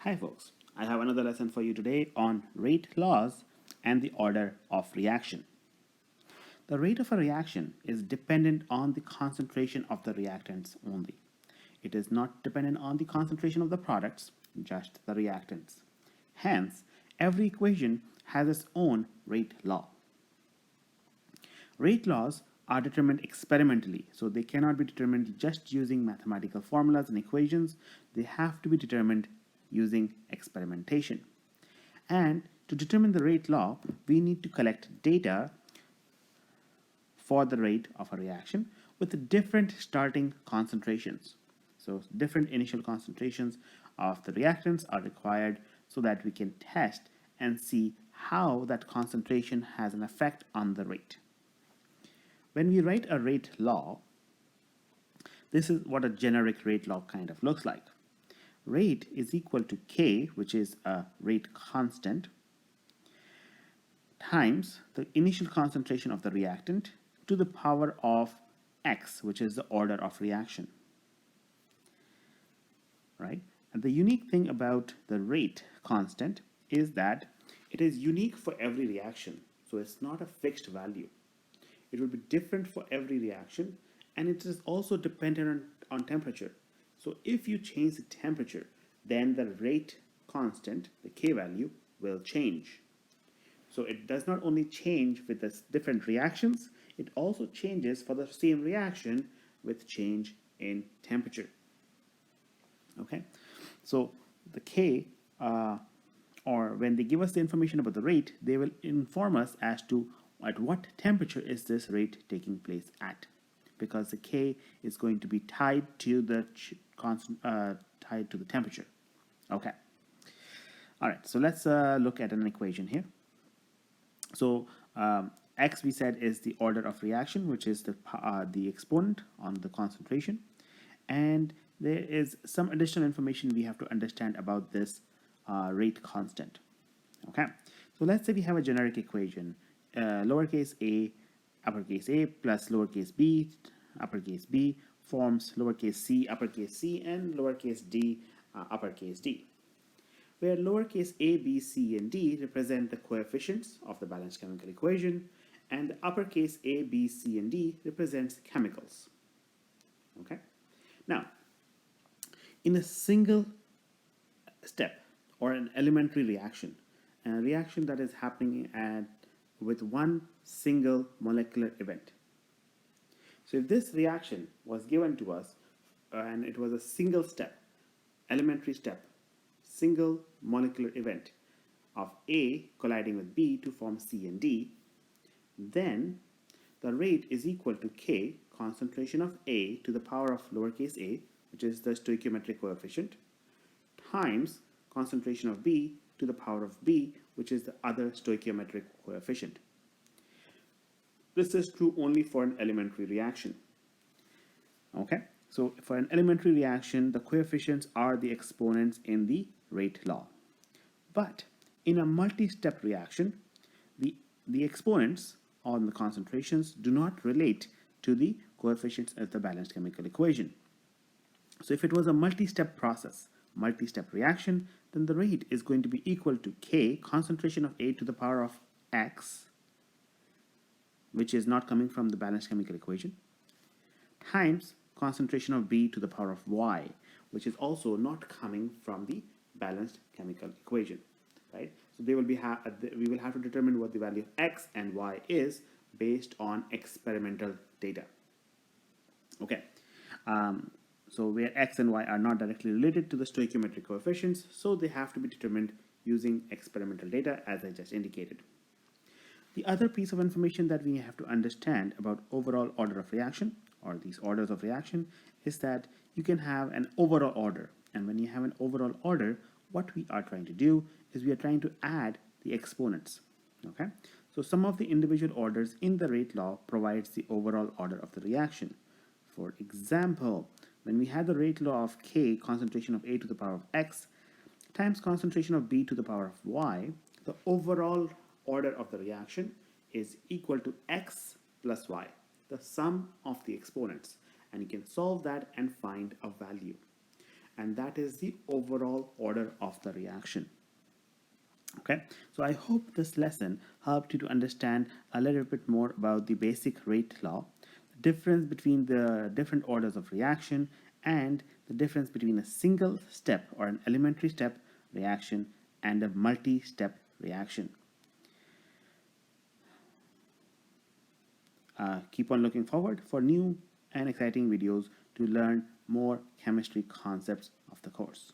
Hi folks, I have another lesson for you today on rate laws and the order of reaction. The rate of a reaction is dependent on the concentration of the reactants only. It is not dependent on the concentration of the products, just the reactants. Hence, every equation has its own rate law. Rate laws are determined experimentally, so they cannot be determined just using mathematical formulas and equations. They have to be determined using experimentation. And to determine the rate law, we need to collect data for the rate of a reaction with different starting concentrations. So different initial concentrations of the reactants are required so that we can test and see how that concentration has an effect on the rate. When we write a rate law, this is what a generic rate law kind of looks like. Rate is equal to K, which is a rate constant, times the initial concentration of the reactant to the power of X, which is the order of reaction. Right? And the unique thing about the rate constant is that it is unique for every reaction. So it's not a fixed value. It will be different for every reaction, and it is also dependent on temperature. So if you change the temperature, then the rate constant, the K value, will change. So it does not only change with the different reactions, it also changes for the same reaction with change in temperature. Okay, so the K, or when they give us the information about the rate, they will inform us as to at what temperature is this rate taking place at, because the K is going to be tied to the temperature. Okay. All right. So let's look at an equation here. So X, we said, is the order of reaction, which is the exponent on the concentration, and there is some additional information we have to understand about this rate constant. Okay. So let's say we have a generic equation. Lowercase a, uppercase a, plus lowercase b, uppercase b, forms lowercase c, uppercase c, and lowercase d, uppercase d, where lowercase a, b, c, and d represent the coefficients of the balanced chemical equation, and the uppercase a, b, c, and d represents chemicals. Okay. Now, in a single step or an elementary reaction, a reaction that is happening with one single molecular event. So if this reaction was given to us and it was a single step, elementary step, single molecular event of A colliding with B to form C and D, then the rate is equal to K, concentration of A to the power of lowercase a, which is the stoichiometric coefficient, times concentration of B to the power of B, which is the other stoichiometric coefficient. This is true only for an elementary reaction. Okay, so for an elementary reaction, the coefficients are the exponents in the rate law. But in a multi-step reaction, the exponents on the concentrations do not relate to the coefficients of the balanced chemical equation. So if it was a multi-step process, multi-step reaction, then the rate is going to be equal to K, concentration of A to the power of X, which is not coming from the balanced chemical equation, times concentration of B to the power of Y, which is also not coming from the balanced chemical equation, right? So we will have to determine what the value of X and Y is based on experimental data. Okay, so where X and Y are not directly related to the stoichiometric coefficients, so they have to be determined using experimental data, as I just indicated. The other piece of information that we have to understand about overall order of reaction, or these orders of reaction, is that you can have an overall order. And when you have an overall order, what we are trying to do is we are trying to add the exponents. Okay? So some of the individual orders in the rate law provides the overall order of the reaction. For example, when we had the rate law of K, concentration of A to the power of X, times concentration of B to the power of Y, the overall order of the reaction is equal to X plus Y, the sum of the exponents. And you can solve that and find a value. and that is the overall order of the reaction. Okay, so I hope this lesson helped you to understand a little bit more about the basic rate law, the difference between the different orders of reaction, and the difference between a single step or an elementary step reaction and a multi-step reaction. Keep on looking forward for new and exciting videos to learn more chemistry concepts of the course.